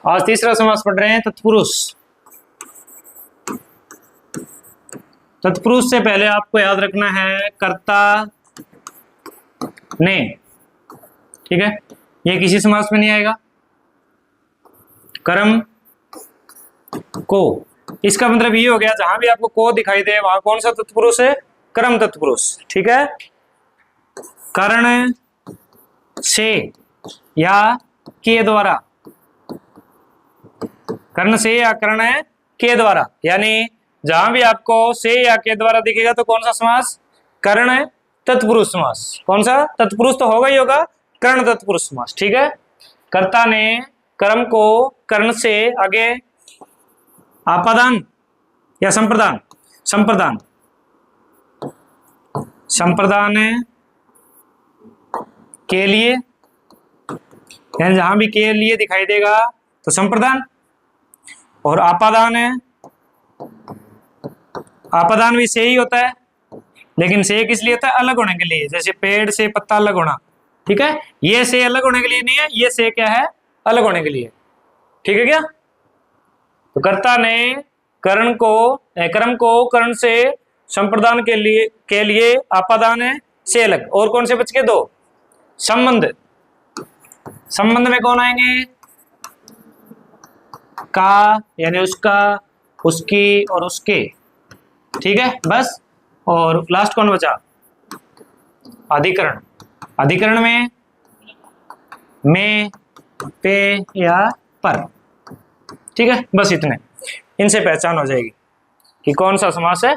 आज तीसरा समास पढ़ रहे हैं तत्पुरुष। तत्पुरुष से पहले आपको याद रखना है कर्ता ने, ठीक है। ये किसी समास में नहीं आएगा। कर्म को, इसका मतलब ये हो गया जहां भी आपको को दिखाई दे वहां कौन सा तत्पुरुष है? कर्म तत्पुरुष, ठीक है। कर्ण से या के द्वारा, कर्ण से या कर्ण के द्वारा, यानी जहां भी आपको से या के द्वारा दिखेगा तो कौन सा समास? कर्ण तत्पुरुष समास। कौन सा? तत्पुरुष तो होगा ही होगा, कर्ण तत्पुरुष समास, ठीक है। कर्ता ने कर्म को कर्ण से आगे आपादान या संप्रदान, संप्रदान, संप्रदान के लिए, यानी जहां भी के लिए दिखाई देगा तो संप्रदान। और आपादान है, आपादान भी से ही होता है, लेकिन से किस लिए होता है? अलग होने के लिए, जैसे पेड़ से पत्ता अलग होना, ठीक है। ये से अलग होने के लिए नहीं है, ये से क्या है? अलग होने के लिए, ठीक है क्या। तो कर्ता ने कर्ण को, कर्म को कर्ण से संप्रदान के लिए आपादान है से अलग। और कौन से बच के? दो। संबंध, संबंध में कौन आएंगे? का, यानी उसका, उसकी और उसके, ठीक है बस। और लास्ट कौन बचा? अधिकरण। अधिकरण में पे या पर, ठीक है बस इतने। इनसे पहचान हो जाएगी कि कौन सा समास है।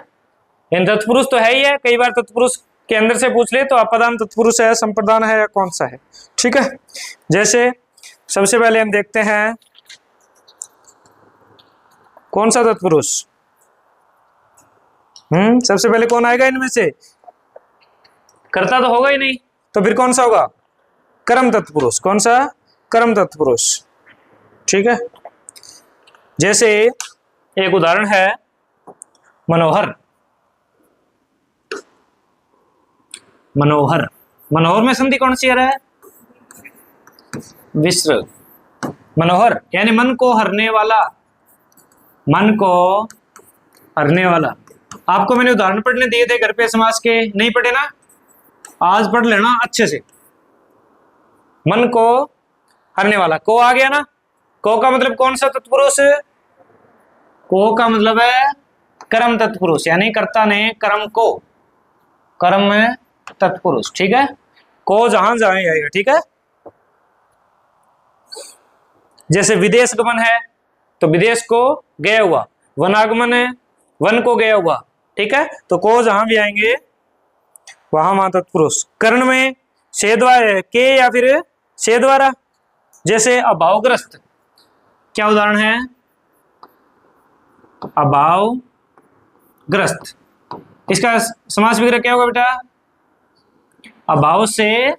इन तत्पुरुष तो है ही है, कई बार तत्पुरुष के अंदर से पूछ ले तो अपादान तत्पुरुष है, संप्रदान है या कौन सा है, ठीक है। जैसे सबसे पहले हम देखते हैं कौन सा तत्पुरुष, सबसे पहले कौन आएगा इनमें से? कर्ता तो होगा ही नहीं, तो फिर कौन सा होगा? कर्म तत्पुरुष। कौन सा? कर्म तत्पुरुष, ठीक है। जैसे एक उदाहरण है मनोहर। मनोहर, मनोहर में संधि कौन सी आ रहा है? विसर्ग। मनोहर यानी मन को हरने वाला, मन को हरने वाला। आपको मैंने उदाहरण पढ़ने दिए थे घर पे समास के, नहीं पढ़े ना? आज पढ़ लेना अच्छे से। मन को हरने वाला, को आ गया ना। को का मतलब कौन सा तत्पुरुष? को का मतलब है कर्म तत्पुरुष, यानी कर्ता ने कर्म को, कर्म तत्पुरुष, ठीक है। को जहां जाए आएगा, ठीक है। जैसे विदेश गमन है तो विदेश को गया हुआ, वनागमन है वन को गया हुआ, ठीक है। तो को जहां भी आएंगे वहां वहां तत्पुरुष। कर्ण में से द्वारा के या फिर से द्वारा। जैसे अभावग्रस्त, क्या उदाहरण है? अभावग्रस्त, इसका समास विग्रह क्या होगा बेटा? अभाव से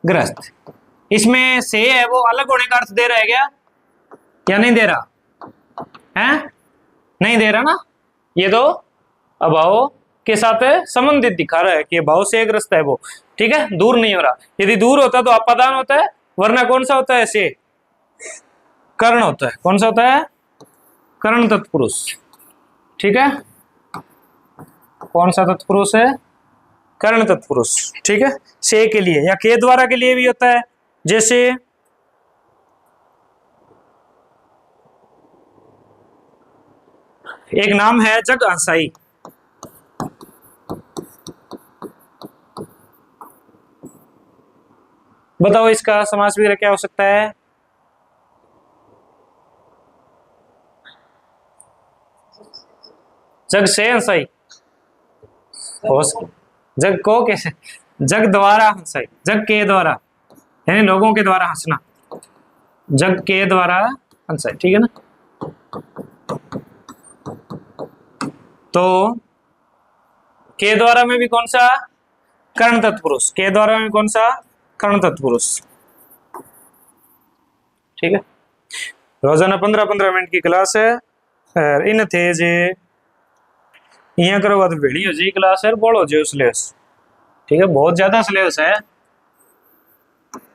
ग्रस्त। इसमें से है वो अलग होने का अर्थ दे रहा है क्या नहीं दे रहा है? नहीं दे रहा ना। ये तो अभाव के साथ संबंधित दिखा रहा है कि अभाव से ग्रस्त है वो, ठीक है, दूर नहीं हो रहा। यदि दूर होता तो अपादान होता है, वरना कौन सा होता है? से कर्ण होता है। कौन सा होता है? कर्ण तत्पुरुष, ठीक है। कौन सा तत्पुरुष है? कर्ण तत्पुरुष, ठीक है। से के लिए या के द्वारा के लिए भी होता है। जैसे एक नाम है जग हंसाई। बताओ इसका समास विग्रह क्या हो सकता है? जग से हंसाई। जग को कैसे? जग द्वारा हंसाई, जग के द्वारा, यानी लोगों के द्वारा हंसना, जग के द्वारा हंसाई, ठीक है ना। तो के द्वारा में भी कौन सा? कर्ण तत्पुरुष। के द्वारा में कौन सा? कर्ण तत्पुरुष, ठीक है। रोजाना 15-15 मिनट की क्लास है। इन थे जे यहाँ करो तो भेड़ी हो जी क्लास है, बोलो जो सिलेबस, ठीक है। बहुत ज्यादा सिलेबस है,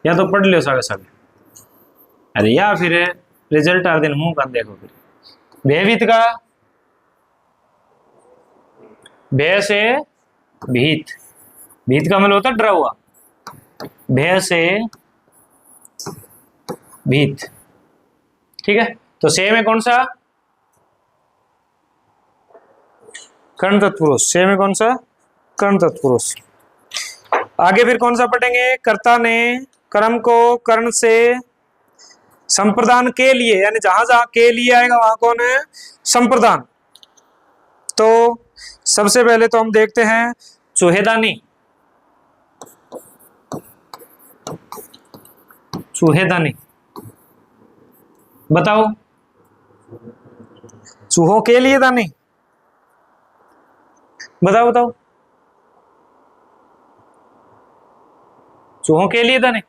या तो पढ़ लो सारे सारे, अरे या फिर रिजल्ट आर दिन मुंह कर देखो फिर भयभीत का भय से भीत, भीत का मतलब होता है डरा हुआ, भय से भीत। ठीक है, तो से में कौन सा कर्ण तत्पुरुष, से में कौन सा कर्ण तत्पुरुष। आगे फिर कौन सा पढ़ेंगे, कर्ता ने कर्म को कर्ण से संप्रदान के लिए, यानी जहां जहां के लिए आएगा वहां कौन है संप्रदान। तो सबसे पहले तो हम देखते हैं चूहेदानी, चूहेदानी बताओ, चूहों के लिए दानी बताओ बताओ, चूहों के लिए दाने,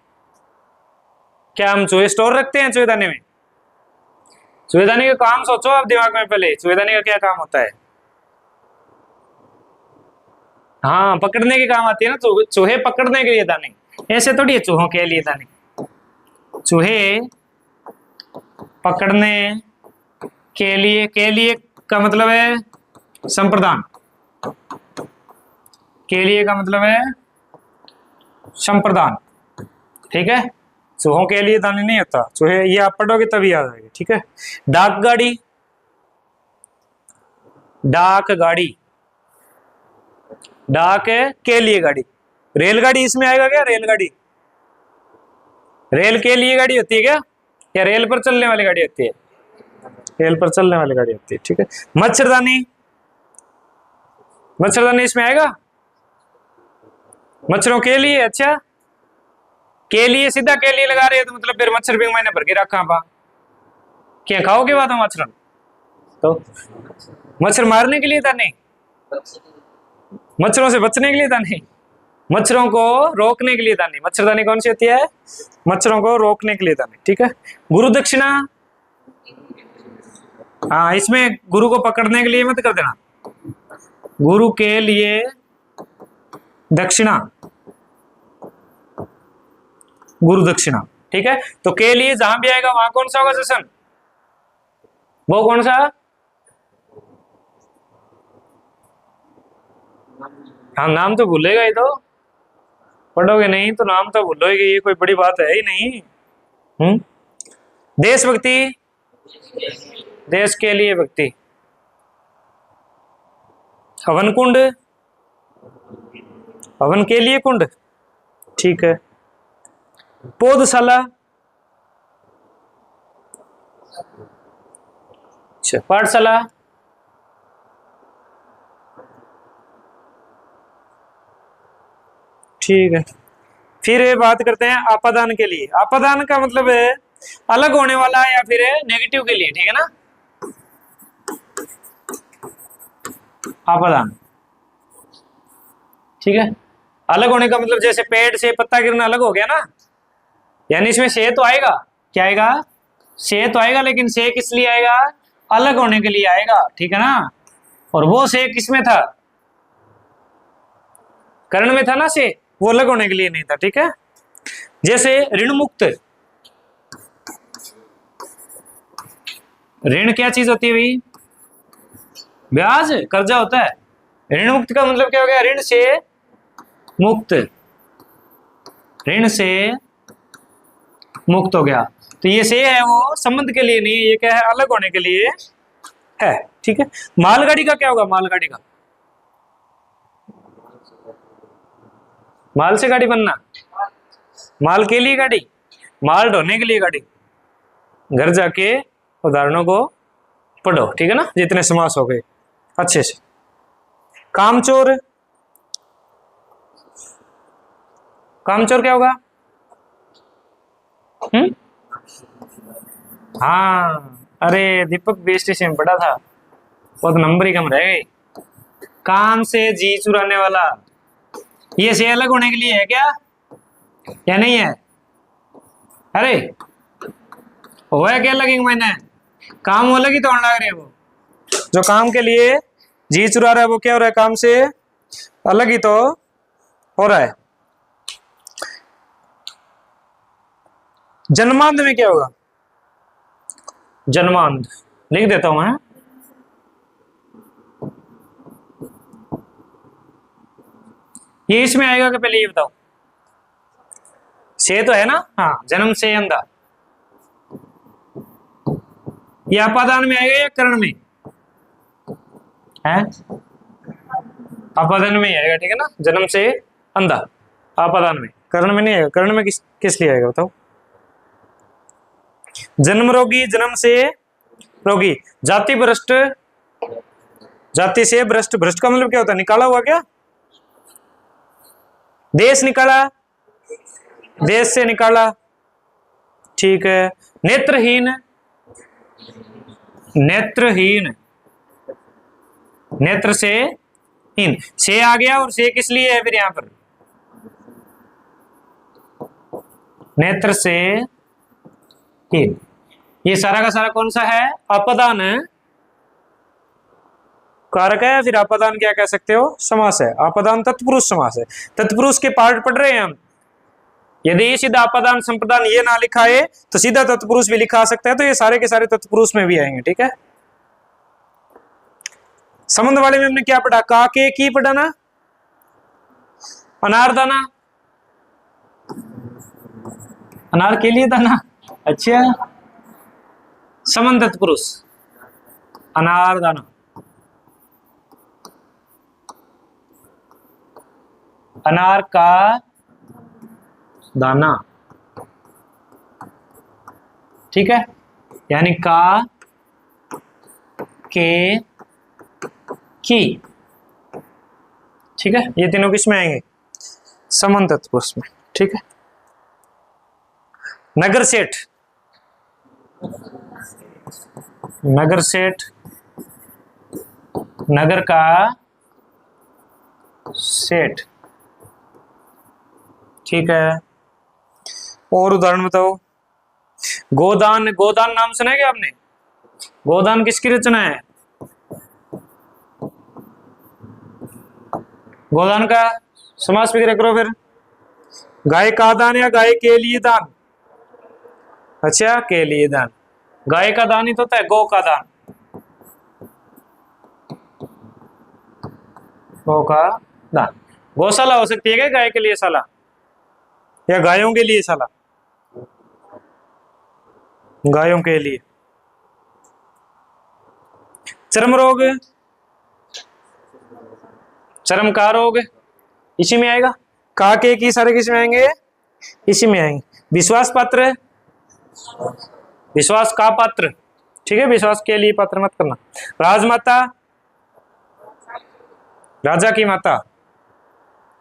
क्या हम चूहे स्टोर रखते हैं चूहेदानी में? चूहेदानी का काम सोचो आप दिमाग में पहले, चूहेदानी का क्या काम होता है? हाँ, पकड़ने के काम आती है ना, चूहे पकड़ने के लिए दाने, ऐसे थोड़ी है चूहों के लिए दाने। चूहे पकड़ने के लिए का मतलब है संप्रदान, के लिए का मतलब है संप्रदान। ठीक है, चूहों के लिए दाने नहीं होता, चूहे ये आप पढ़ोगे तभी याद आएगा। ठीक है, डाक गाड़ी, डाक गाड़ी, डाक के लिए गाड़ी, रेलगाड़ी इसमें आएगा क्या? रेलगाड़ी रेल के लिए गाड़ी होती है क्या, या रेल पर चलने वाली गाड़ी होती है? रेल पर चलने वाली गाड़ी होती है। ठीक है, मच्छरदानी, मच्छरदानी इसमें आएगा, मच्छरों के लिए। अच्छा, के लिए सीधा के लिए लगा रहे हो तो मतलब फिर मच्छर भी मैंने भर के रखा पा, क्या खाओगे बात मच्छर? तो मच्छर मारने के लिए था नहीं, मच्छरों से बचने के लिए था नहीं, मच्छरों को रोकने के लिए था नहीं। मच्छरदानी कौन सी होती है? मच्छरों को रोकने के लिए था नहीं। ठीक है, गुरु दक्षिणा, हाँ इसमें गुरु को पकड़ने के लिए मत कर देना, गुरु के लिए दक्षिणा, गुरु दक्षिणा। ठीक है, तो के लिए जहां भी आएगा वहां कौन सा होगा सेशन, वो कौन सा? हाँ, नाम तो भूलेगा ही, तो पढ़ोगे नहीं तो नाम तो भूलोगे, ये कोई बड़ी बात है ही नहीं। देशभक्ति, देश के लिए भक्ति। हवन कुंड, हवन के लिए कुंड। ठीक है, पौधशाला, अच्छा पाठशाला, ठीक है। फिर बात करते हैं आपादान के लिए। आपादान का मतलब है अलग होने वाला या फिर नेगेटिव के लिए। ठीक है ना, आपादान। ठीक है, अलग होने का मतलब जैसे पेड़ से पत्ता गिरना अलग हो गया ना, यानी इसमें से तो आएगा, क्या आएगा? से तो आएगा, लेकिन से किस लिए आएगा? अलग होने के लिए आएगा। ठीक है ना, और वो से किस में था? कर्ण में था ना से, वो अलग होने के लिए नहीं था। ठीक है, जैसे ऋण मुक्त, ऋण क्या चीज होती है भाई? ब्याज, कर्जा होता है। ऋण मुक्त का मतलब क्या हो गया? ऋण से मुक्त, ऋण से मुक्त हो गया। तो ये से है वो संबंध के लिए नहीं, ये क्या है? अलग होने के लिए है। ठीक है, मालगाड़ी का क्या होगा? मालगाड़ी का, माल से गाड़ी बनना, माल के लिए गाड़ी, माल ढोने के लिए गाड़ी। घर जाके उदाहरणों को पढ़ो। ठीक है ना, जितने समास हो गए अच्छे से। कामचोर, कामचोर क्या होगा? हाँ, अरे दीपक बीएसटी में पढ़ा था, बहुत नंबर ही कम रह गए। काम से जी चुराने वाला, ये से अलग होने के लिए है क्या, या नहीं है? अरे हुआ क्या लगेंगे मैंने, काम वो अलग ही तोड़ लग रहे हैं। वो जो काम के लिए जी चुरा रहा है वो क्या हो रहा है? काम से अलग ही तो हो रहा है। जन्मांध में क्या होगा? जन्मांध लिख देता हूं मैं। ये इसमें आएगा कि पहले ये बताओ, से तो है ना, हाँ, जन्म से अंधा। ये अपादान में आएगा या कर्ण में है? अपादान में ही आएगा, ठीक है ना, जन्म से अंधा अपादान में, कर्ण में नहीं आएगा। कर्ण में किस लिए आएगा बताओ? जन्म रोगी, जन्म से रोगी, जाति भ्रष्ट, जाति से भ्रष्ट, भ्रष्ट का मतलब क्या होता है? निकाला हुआ क्या? देश निकाला, देश से निकाला, ठीक है। नेत्रहीन, नेत्रहीन, नेत्र से हीन, से आ गया, और से किस लिए है फिर यहां पर? नेत्र से हीन। ये सारा का सारा कौन सा है? अपदान कारक है, या फिर अपदान क्या कह सकते हो? समास है। अपदान तत्पुरुष समास है। तत्पुरुष के पार्ट पढ़ रहे हैं हम। यदि सीधा अपदान संप्रदान ये ना लिखा है तो सीधा तत्पुरुष भी लिखा सकता है, तो ये सारे के सारे तत्पुरुष में भी आएंगे, ठीक है। संबंध वाले में हमने क्या पढ़ा? का के की पढ़ा ना, अनारदाना, अनार के लिए दाना, अच्छा। संबंध तत्पुरुष अनारदाना, अनार का दाना, ठीक है, यानी का के की, ठीक है। ये तीनों किस में आएंगे? संबंध तत्पुरुष में, ठीक है। नगर सेठ, नगर सेठ, नगर का सेठ, ठीक है। और उदाहरण बताओ। गोदान, गोदान नाम सुना है क्या आपने? गोदान किसकी रचना है? गोदान का समास विग्रह करो फिर। गाय का दान या गाय के लिए दान? अच्छा, के लिए दान। गाय का दान ही तो होता है, गौ का दान, गौ का दान। गौशाला हो सकती है क्या गाय के लिए शाला, या गायों के लिए शाला? गायों के लिए। चर्म रोग, चर्म का रोग इसी में आएगा। का के की सारे किस में आएंगे? इसी में आएंगे। विश्वास पात्र, विश्वास का पात्र, ठीक है, विश्वास के लिए पात्र मत करना। राजमाता, राजा की माता,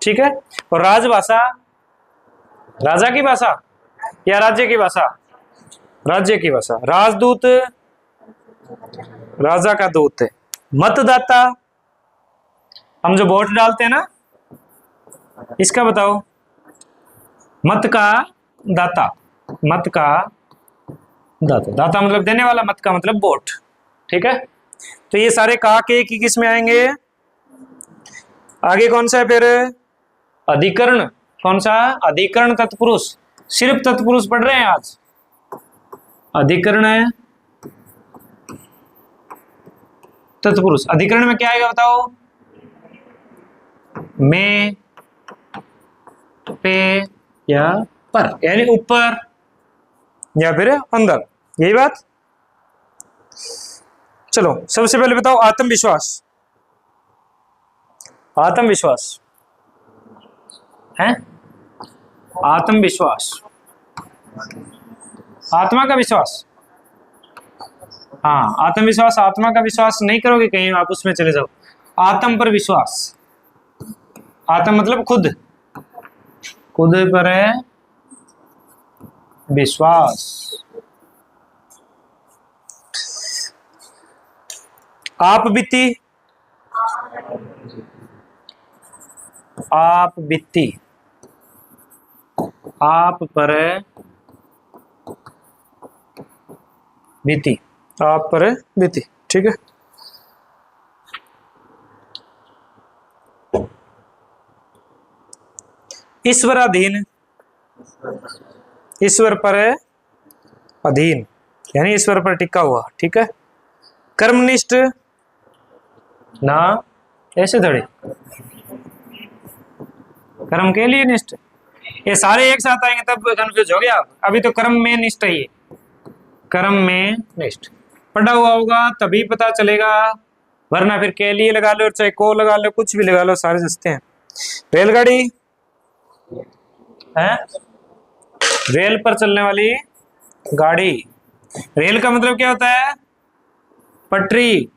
ठीक है। और राजभाषा, राजा की भाषा या राज्य की भाषा? राज्य की भाषा। राजदूत, राजा का दूत है। मतदाता, हम जो वोट डालते हैं ना, इसका बताओ। मत का दाता, मत का दाता, दाता मतलब देने वाला, मत का मतलब वोट, ठीक है। तो ये सारे का के की किस में आएंगे? आगे कौन सा है फिर? अधिकरण। कौन सा? अधिकरण तत्पुरुष। सिर्फ तत्पुरुष पढ़ रहे हैं आज। अधिकरण है तत्पुरुष। अधिकरण में क्या आएगा बताओ? में, पे या पर, यानी ऊपर या फिर अंदर, यही बात। चलो सबसे पहले बताओ आत्मविश्वास। आत्मविश्वास है, आत्मविश्वास, आत्मा का विश्वास। हाँ, आत्मविश्वास, आत्मा का विश्वास नहीं करोगे कहीं आप उसमें चले जाओ। आत्म पर विश्वास, आत्म मतलब खुद, खुद पर है विश्वास। आप बीती, आप बीती, आप पर बीती, आप पर बीती, ठीक है। ईश्वराधीन, ईश्वर पर अधीन, यानी ईश्वर पर टिका हुआ, ठीक है। कर्मनिष्ठ ना, ऐसे थोड़ी, कर्म के लिए निष्ठ, ये सारे एक साथ आएंगे तब कंफ्यूज हो गया आप। अभी तो कर्म में निष्ठ है, ये कर्म में निष्ठ पढ़ा हुआ होगा तभी पता चलेगा, वरना फिर के लिए लगा लो, चाहे को लगा लो, कुछ भी लगा लो, सारे सस्ते हैं। रेलगाड़ी है, रेल पर चलने वाली गाड़ी। रेल का मतलब क्या होता है? पटरी।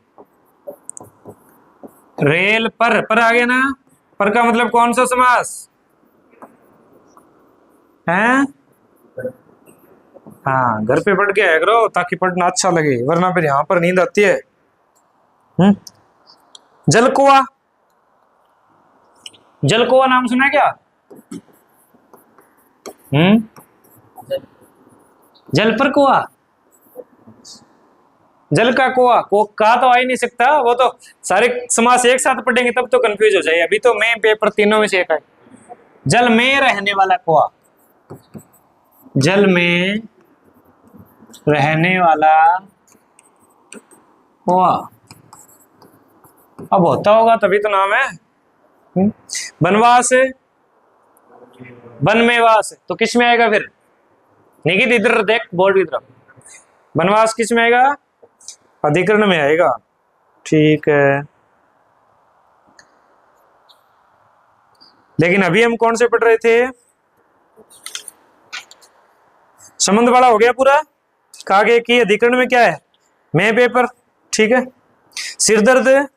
रेल पर आ गया ना, पर का मतलब कौन सा समास है? हाँ, घर पे पढ़ के आया करो ताकि पढ़ना अच्छा लगे, वरना फिर यहां पर नींद आती है। जलकुआ, जलकुआ नाम सुना है क्या? जल पर कुआ, जल का कुआ, को का तो आ ही नहीं सकता, वो तो सारे समास एक साथ पढ़ेंगे तब तो कंफ्यूज हो जाए। अभी तो मैं पेपर तीनों में से एक है। जल में रहने वाला कुआ, जल में रहने वाला कुआ, अब होता होगा तभी तो नाम है। वनवास, वन में वास, तो किस में आएगा फिर? निकित इधर देख, बोर्ड की तरफ। वनवास किस में आएगा? अधिकरण में आएगा, ठीक है। लेकिन अभी हम कौन से पढ़ रहे थे? संबंध वाला हो गया पूरा। आगे की अधिकरण में क्या है? मैं पेपर, ठीक है। सिर दर्द,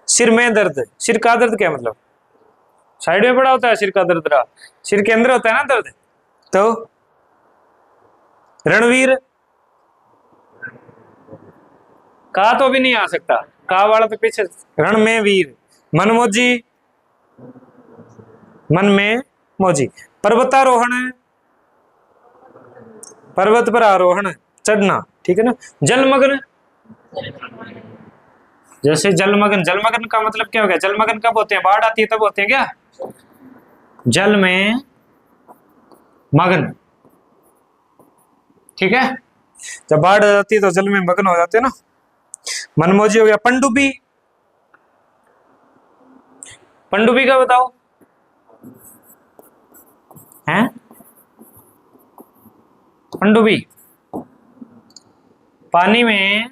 सिर में दर्द, सिर का दर्द क्या मतलब? साइड में पड़ा होता है सिर का दर्द रहा, सिर के अंदर होता है ना दर्द। तो रणवीर, का तो भी नहीं आ सकता, का वाला तो पीछे। रण में वीर, मनमोजी, मन में मोजी। पर्वतारोहण, पर्वत पर आरोहण, चढ़ना, ठीक है ना। जलमग्न, जैसे जलमग्न, जलमग्न का मतलब क्या हो गया? जलमग्न कब होते हैं? बाढ़ आती है तब होते हैं क्या? जल में मग्न, ठीक है। जब बाढ़ आ जाती है तो जल में मग्न हो जाते हैं ना। मनमोजी हो गया। पनडुब्बी, पनडुब्बी का बताओ हैं? पनडुब्बी पानी में,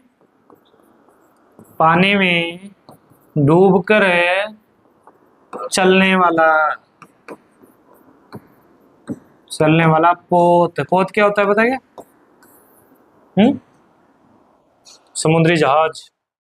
पानी में डूबकर चलने वाला, चलने वाला पोत। पोत क्या होता है बताइए? समुद्री जहाज।